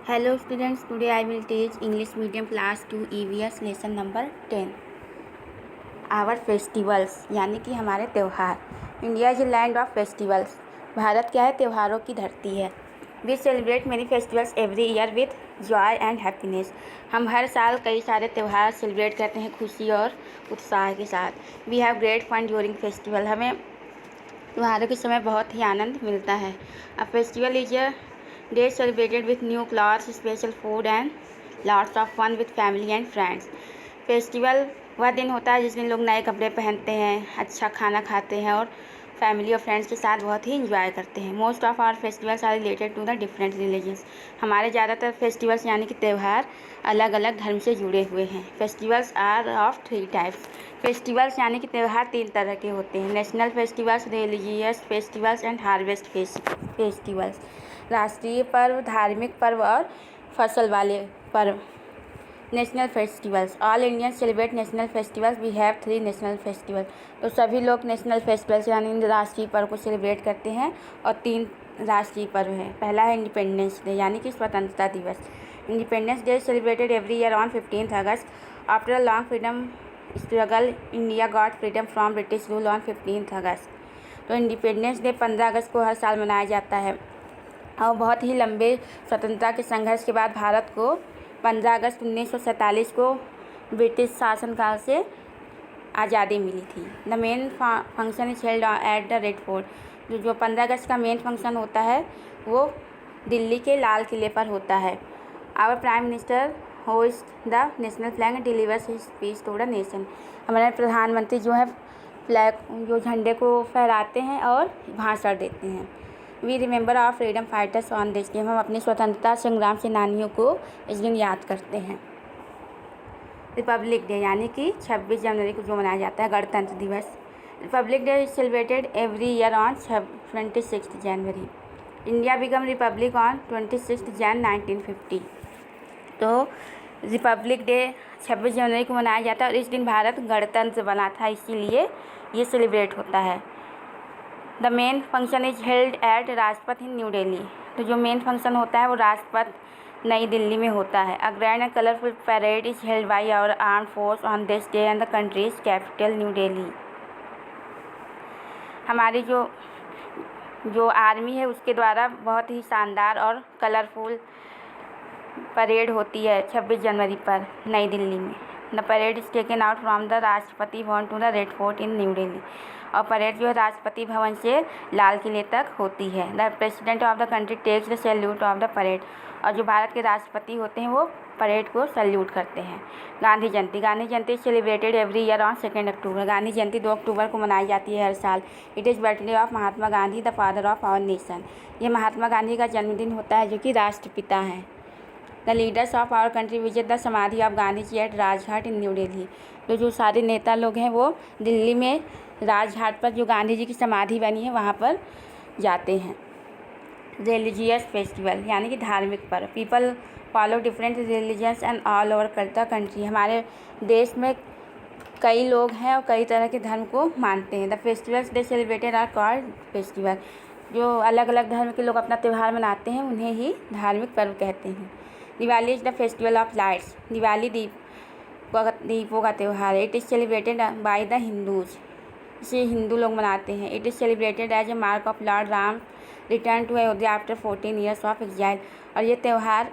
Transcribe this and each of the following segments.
Hello students, today I will teach English medium class 2 EVS lesson number 10. Our festivals यानी कि हमारे त्यौहार. India is a land of festivals. Bharat क्या है? त्योहारों की धरती है. We celebrate many festivals every year with joy and happiness. हम हर साल कई सारे त्यौहार सेलिब्रेट करते हैं खुशी और उत्साह के साथ. We have great fun during festival. हमें त्योहारों के समय बहुत ही आनंद मिलता है. A festival is a day celebrated with new clothes, special food and lots of fun with family and friends. Festival वह दिन होता है जिस दिन लोग नए कपड़े पहनते हैं, अच्छा खाना खाते हैं और फैमिली और फ्रेंड्स के साथ बहुत ही इंजॉय करते हैं. Most of our festivals are related to the different religions. हमारे ज़्यादातर फेस्टिवल्स यानी कि त्यौहार अलग अलग धर्म से जुड़े हुए हैं. Festivals are of 3 types. Festivals यानी कि त्यौहार 3 तरह के होते हैं. National festivals, religious festivals and harvest festivals. राष्ट्रीय पर्व, धार्मिक पर्व और फसल वाले पर्व. National festivals. All Indians celebrate national festivals. We have 3 national festival. तो सभी लोग नेशनल फेस्टिवल्स यानी राष्ट्रीय पर्व को सेलिब्रेट करते हैं और 3 राष्ट्रीय पर्व हैं. पहला है इंडिपेंडेंस डे यानी कि स्वतंत्रता दिवस. Independence day celebrated every year on 15 August. After a long freedom struggle India got freedom from British rule on 15 अगस्त. तो इंडिपेंडेंस डे 15 अगस्त को हर साल मनाया जाता है और बहुत ही लंबे स्वतंत्रता के संघर्ष के बाद भारत को 15 अगस्त 1947 को ब्रिटिश शासनकाल से आज़ादी मिली थी. The main function is held at the red fort. जो 15 अगस्त का मेन फंक्शन होता है वो दिल्ली के लाल किले पर होता है. Our prime minister host the national flag and delivers his speech to the nation. हमारे प्रधानमंत्री जो है फ्लैग जो झंडे को फहराते हैं और भाषण देते हैं. We remember our freedom fighters on this day. हम अपनी स्वतंत्रता संग्राम सेनानियों को इस दिन याद करते हैं. रिपब्लिक डे यानी कि 26 जनवरी को जो मनाया जाता है गणतंत्र दिवस. Republic day is celebrated every year on 26 January. India become Republic on 26 जन 1950. तो रिपब्लिक डे 26 जनवरी को मनाया जाता है और इस दिन भारत गणतंत्र बना था, इसीलिए ये सेलिब्रेट होता है. The main function is held at Rajpath in new Delhi. तो जो मेन फंक्शन होता है वो राजपथ नई दिल्ली में होता है. A grand and colourful parade is held by our armed force on this day and the countries capital New Delhi. हमारी जो आर्मी है उसके द्वारा बहुत ही शानदार और कलरफुल परेड होती है 26 जनवरी पर नई दिल्ली में. The parade is taken out from the Rashtrapati Bhavan to the red fort in new Delhi. और परेड जो है राष्ट्रपति भवन से लाल किले तक होती है. The president of the country takes the salute of the parade. और जो भारत के राष्ट्रपति होते हैं वो परेड को सैल्यूट करते हैं. Gandhi Jayanti. Gandhi Jayanti celebrated every year on 2 October. Gandhi Jayanti 2 अक्टूबर को मनाई जाती है हर साल. It is birthday of Mahatma Gandhi, the father of our nation. ये महात्मा गांधी का जन्मदिन होता है जो कि राष्ट्रपिता हैं. The leaders of our country visit the samadhi of Gandhi ji at Rajghat in new Delhi. तो जो सारे नेता लोग हैं वो दिल्ली में राजघाट पर जो गांधी जी की समाधि बनी है वहाँ पर जाते हैं. रिलीजियस फेस्टिवल यानी कि धार्मिक पर्व. People follow different religions and all over the country. हमारे देश में कई लोग हैं और कई तरह के धर्म को मानते हैं. The festivals they celebrated are called festival. जो अलग अलग धर्म के लोग अपना त्यौहार मनाते हैं उन्हें ही धार्मिक पर्व कहते हैं. Diwali is the festival of lights. Diwali दीपों का त्यौहार है. It is celebrated by the Hindus. इसे हिंदू लोग मनाते हैं. It is celebrated as a mark of lord Ram return to Ayodhya after 14 years of exile. और ये त्यौहार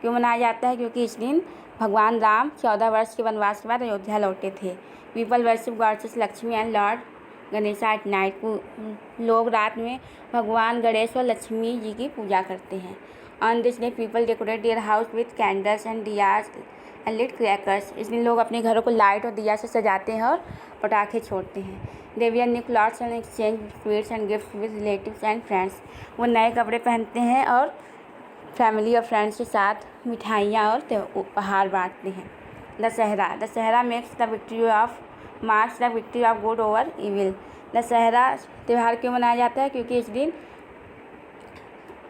क्यों मनाया जाता है? क्योंकि इस दिन भगवान राम 14 वर्ष के वनवास के बाद अयोध्या लौटे थे. People worship goddess Lakshmi and Lord Ganesh at night. लोग रात में भगवान गणेश और लक्ष्मी जी की पूजा करते हैं. On this day people decorate their house with candles and diyas and lit crackers. इस दिन लोग अपने घरों को लाइट और दिया से सजाते हैं और पटाखे छोड़ते हैं. They wear new clothes and exchange sweets and gifts with relatives and friends. वो नए कपड़े पहनते हैं और फैमिली और फ्रेंड्स के साथ मिठाइयाँ और उपहार बांटते हैं. Dussehra. Dussehra makes the victory of marks the victory of good over evil. Dussehra त्यौहार क्यों मनाया जाता है? क्योंकि इस दिन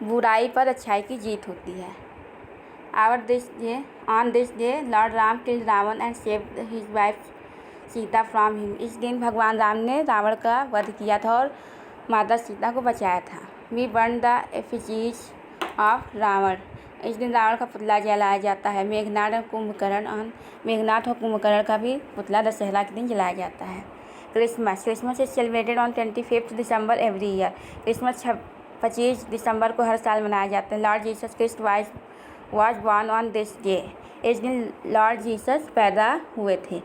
बुराई पर अच्छाई की जीत होती है. On this day lord Ram killed Ravan and saved his wife Sita from him. इस दिन भगवान राम ने रावण का वध किया था और माता सीता को बचाया था. We burn the effigies of Ravan. इस दिन रावण का पुतला जलाया जाता है। मेघनाथ और कुंभकर्ण का भी पुतला दशहरा के दिन जलाया जाता है। Christmas is celebrated on 25 December every year. Christmas 25 दिसंबर को हर साल मनाया जाता है। Lord Jesus Christ was born on this day. इस दिन लॉर्ड जीसस पैदा हुए थे।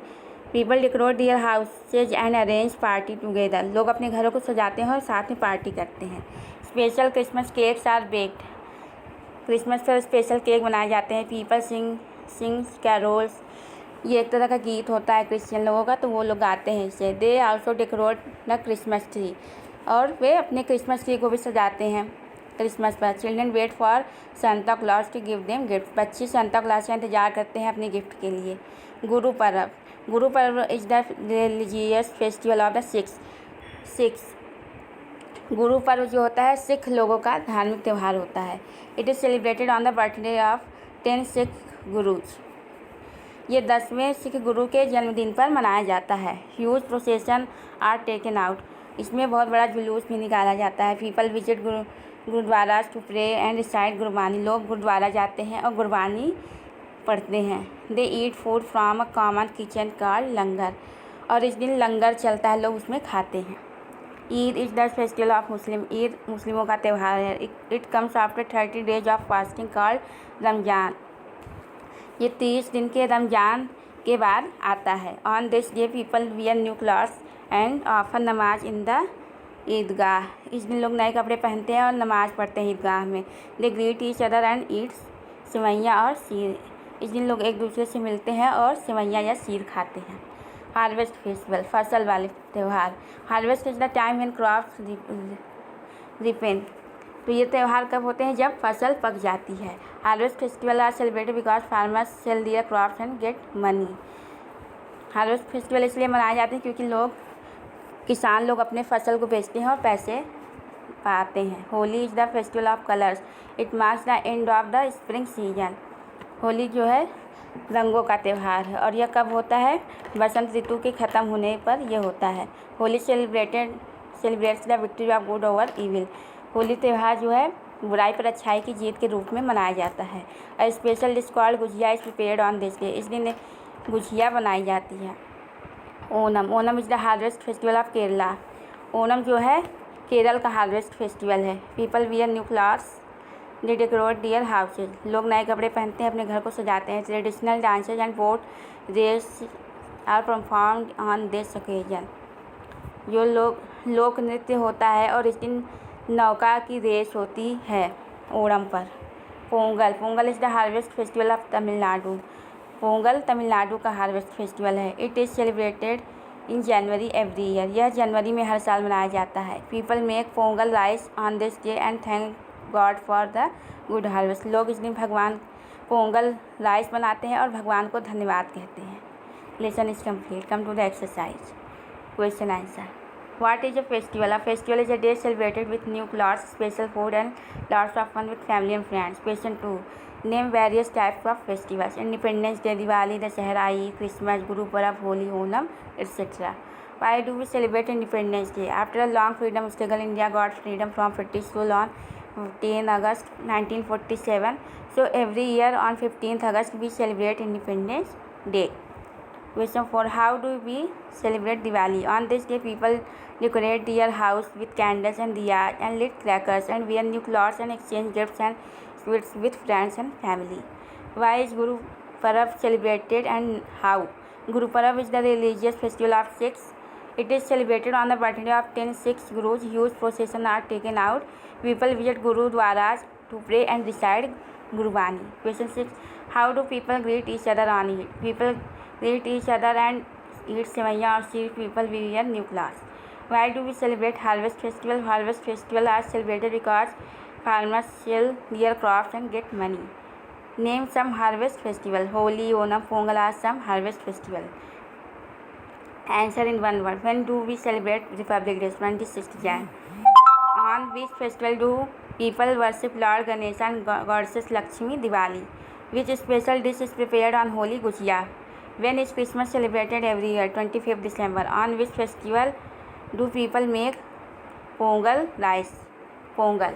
People decorate their houses and arrange party together. लोग अपने घरों को सजाते हैं और साथ में पार्टी करते हैं। Special Christmas cakes are baked. Christmas पर स्पेशल केक बनाए जाते हैं। People sings carols. ये एक तरह का गीत होता है क्रिश्चियन लोगों का, तो वो लोग गाते हैं इसे। They also decorate the Christmas tree. और वे अपने क्रिसमस ट्री को भी सजाते हैं क्रिसमस पर। Children wait for Santa Claus to give them gift. बच्चे सांता क्लॉज का इंतजार करते हैं अपने गिफ्ट के लिए। Guru Parv is the religious festival of the six. Guru Parv जो होता है सिख लोगों का धार्मिक त्यौहार होता है। It is celebrated on the birthday of 10 Sikh gurus. ये 10वें सिख गुरु के जन्मदिन पर मनाया जाता है। Huge procession are taken out. इसमें बहुत बड़ा जुलूस भी निकाला जाता है। People visit gurudwara to pray and recite Gurbani. लोग गुरुद्वारा जाते हैं और गुरबानी पढ़ते हैं। They eat food from a common kitchen called langar. और इस दिन लंगर चलता है, लोग उसमें खाते हैं। Eid is the festival of Muslim. Eid मुस्लिमों का त्यौहार है। It comes after 30 days of fasting called Ramzan. ये 30 दिन के रमज़ान के बाद आता है। On this day people wear new clothes and offer नमाज इन द ईदगाह। इस दिन लोग नए कपड़े पहनते हैं और नमाज़ पढ़ते हैं ईदगाह में। They greet each other and eats sewaiyan और सीर। इस दिन लोग एक दूसरे से मिलते हैं और सेवैयाँ या सीर खाते हैं। हार्वेस्ट फेस्टिवल, फसल वाले त्यौहार। Harvest is the time when crops ripen. तो ये त्यौहार कब होते हैं? जब फसल पक जाती है। Harvest festival are celebrated because farmers sell their crops and get money. Harvest festival इसलिए मनाए जाते हैं क्योंकि किसान लोग अपने फसल को बेचते हैं और पैसे पाते हैं। Holi is the festival of colours. It marks the end of the spring season. Holi जो है रंगों का त्यौहार है और यह कब होता है? बसंत ऋतु के ख़त्म होने पर यह होता है। Holi celebrates the victory of good over evil. Holi त्यौहार जो है बुराई पर अच्छाई की जीत के रूप में मनाया जाता है। A special dish called gujiya is prepared on this day. इस दिन गुजिया बनाई जाती है। Onam is the harvest festival of Kerala. Onam जो है केरल का हार्वेस्ट फेस्टिवल है। People wear new clothes, they decorate their houses. लोग नए कपड़े पहनते हैं, अपने घर को सजाते हैं। Traditional dances and boat race are performed on this occasion. जो लोक नृत्य होता है और इस दिन नौका की रेस होती है ओणम पर। Pongal is the harvest festival of Tamil Nadu. Pongal Tamil Nadu का हार्वेस्ट फेस्टिवल है। It is celebrated in January every year. यह जनवरी में हर साल मनाया जाता है। People make Pongal rice on this day and thank God for the good harvest. लोग इस दिन भगवान पोंगल राइस बनाते हैं और भगवान को धन्यवाद कहते हैं। Lesson is complete. Come to the exercise. Question answer. What is a festival? A festival is a day celebrated with new clothes, special food and lots of fun with family and friends. Question 2. Name various types of festivals. Independence Day, Diwali, Dussehra, Eid, Christmas, Guru Parab, Holi, Onam, etc. Why do we celebrate Independence Day? After a long freedom struggle, India got freedom from British rule on 15 August 1947. So every year on 15th August we celebrate Independence Day. Question 4. How do we celebrate Diwali? On this day, people decorate their house with candles and diyas and lit crackers and wear new clothes and exchange gifts and sweets with friends and family. Why is Guru Parab celebrated and how? Guru Parab is the religious festival of Sikhs. It is celebrated on the birthday of 10 Sikh Gurus. Huge processions are taken out. People visit Gurudwaras to pray and recite Gurbani. Question 6. How do people greet each other on Eid? People greet each other and eat sevaiya or seer. People wear new clothes. Why do we celebrate Harvest Festival? Harvest Festival are celebrated because farmers sell their crops and get money. Name some harvest festival. Holi, Onam, Pongal are some harvest festival. Answer in one word. When do we celebrate Republic Day? 26th Jan. On which festival do people worship Lord Ganesha and Goddess Lakshmi? Diwali. Which special dish is prepared on Holi? Gujiya. When is Christmas celebrated every year? 25th December. On which festival do people make Pongal rice? Pongal.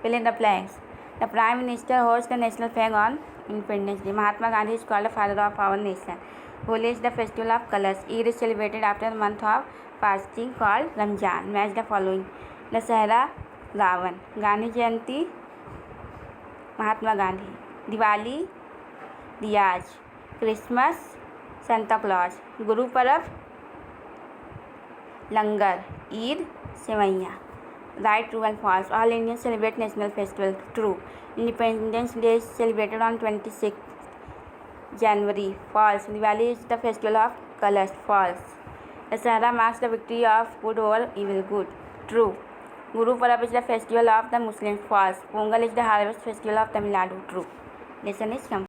Fill in the blanks. The Prime Minister hosts the national flag on Independence Day. Mahatma Gandhi is called the father of our nation. Holi is the festival of colors. Eid is celebrated after the month of fasting called Ramzan. Match the following: Dussehra, Ravan; Gandhi Jayanti, Mahatma Gandhi; Diwali, Diyaj; Christmas, Santa Claus; Guru Parab, Langar; Eid, Sevaiyan. Right, true and false. All Indians celebrate national festivals. True. Independence Day is celebrated on 26th January. False. Diwali is the festival of colors. False. Dussehra marks the victory of good over evil. Good. True. Guru Parab is the festival of the Muslims. False. Pongal is the harvest festival of Tamil Nadu. True. Lesson is complete.